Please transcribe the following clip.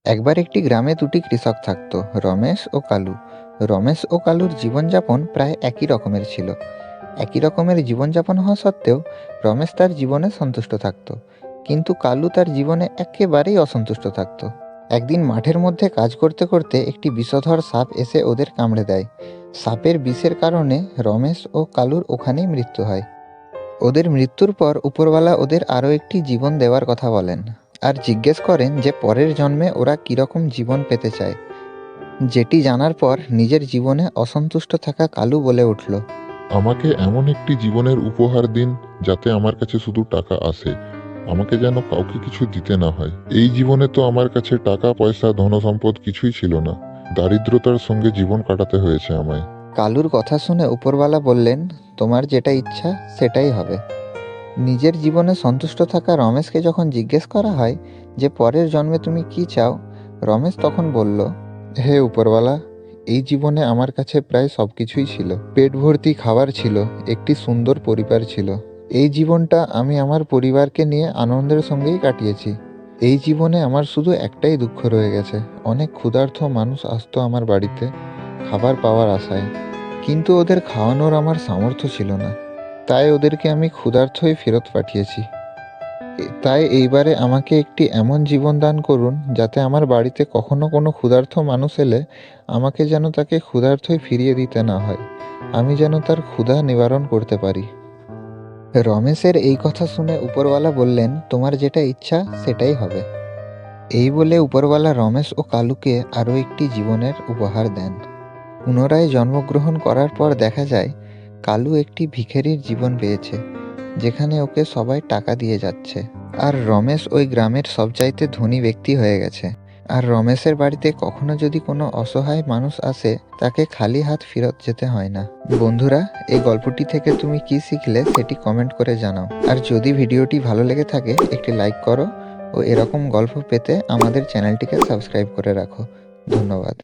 একবার একটি গ্রামে দুটি কৃষক থাকতো, রমেশ ও কালু। রমেশ ও কালুর জীবনযাপন প্রায় একই রকমের ছিল। একই রকমের জীবনযাপন হওয়া সত্ত্বেও রমেশ তার জীবনে সন্তুষ্ট থাকতো, কিন্তু কালু তার জীবনে একেবারেই অসন্তুষ্ট থাকতো। একদিন মাঠের মধ্যে কাজ করতে করতে একটি বিষধর সাপ এসে ওদের কামড়ে দেয়। সাপের বিষের কারণে রমেশ ও কালুর ওখানেই মৃত্যু হয়। ওদের মৃত্যুর পর উপরওয়ালা ওদের আরও একটি জীবন দেওয়ার কথা বলেন, আর জিজ্ঞেস করেন যে পরের জন্মে ওরা কীরকম জীবন পেতে চায়। যেটি জানার পর নিজের জীবনে অসন্তুষ্ট থাকা কালু বলে উঠল, আমাকে এমন একটি জীবনের উপহার দিন যাতে আমার কাছে শুধু টাকা আসে, আমাকে যেন কাউকে কিছু দিতে না হয়। এই জীবনে তো আমার কাছে টাকা পয়সা ধনসম্পদ কিছুই ছিল না, দারিদ্রতার সঙ্গে জীবন কাটাতে হয়েছে আমায়। কালুর কথা শুনে উপরওয়ালা বললেন, তোমার যেটা ইচ্ছা সেটাই হবে। নিজের জীবনে সন্তুষ্ট থাকা রমেশকে যখন জিজ্ঞেস করা হয় যে পরের জন্মে তুমি কি চাও, রমেশ তখন বলল, হে উপরওয়ালা, এই জীবনে আমার কাছে প্রায় সব কিছুই ছিল। পেট ভর্তি খাবার ছিল, একটি সুন্দর পরিবার ছিল। এই জীবনটা আমি আমার পরিবারকে নিয়ে আনন্দের সঙ্গেই কাটিয়েছি। এই জীবনে আমার শুধু একটাই দুঃখ রয়ে গেছে, অনেক ক্ষুধার্ত মানুষ আসতো আমার বাড়িতে খাবার পাওয়ার আশায়, কিন্তু ওদের খাওয়ানোর আমার সামর্থ্য ছিল না, তাই ওদেরকে আমি ক্ষুধার্ত হয়ে ফেরত পাঠিয়েছি। তাই এইবারে আমাকে একটি এমন জীবন দান করুন যাতে আমার বাড়িতে কখনো কোনো ক্ষুধার্ত মানুষ এলে আমাকে যেন তাকে ক্ষুধার্তই ফিরিয়ে দিতে না হয়, আমি যেন তার ক্ষুধা নিবারণ করতে পারি। রমেশের এই কথা শুনে উপরওয়ালা বললেন, তোমার যেটা ইচ্ছা সেটাই হবে। এই বলে উপরওয়ালা রমেশ ও কালুকে আরও একটি জীবনের উপহার দেন। পুনরায় জন্মগ্রহণ করার পর দেখা যায় কালু একটি ভিখারির জীবন পেয়েছে, যেখানে ওকে সবাই টাকা দিয়ে যাচ্ছে। আর রমেশ ওই গ্রামের সবচাইতে ধনী ব্যক্তি হয়ে গেছে। আর রমেশের বাড়িতে কখনো যদি কোনো অসহায় মানুষ আসে, তাকে খালি হাত ফেরত যেতে হয় না। বন্ধুরা, এই গল্পটি থেকে তুমি কি শিখলে সেটি কমেন্ট করে জানাও। আর যদি ভিডিওটি ভালো লেগে থাকে একটি লাইক করো, ও এরকম গল্প পেতে আমাদের চ্যানেলটিকে সাবস্ক্রাইব করে রাখো। ধন্যবাদ।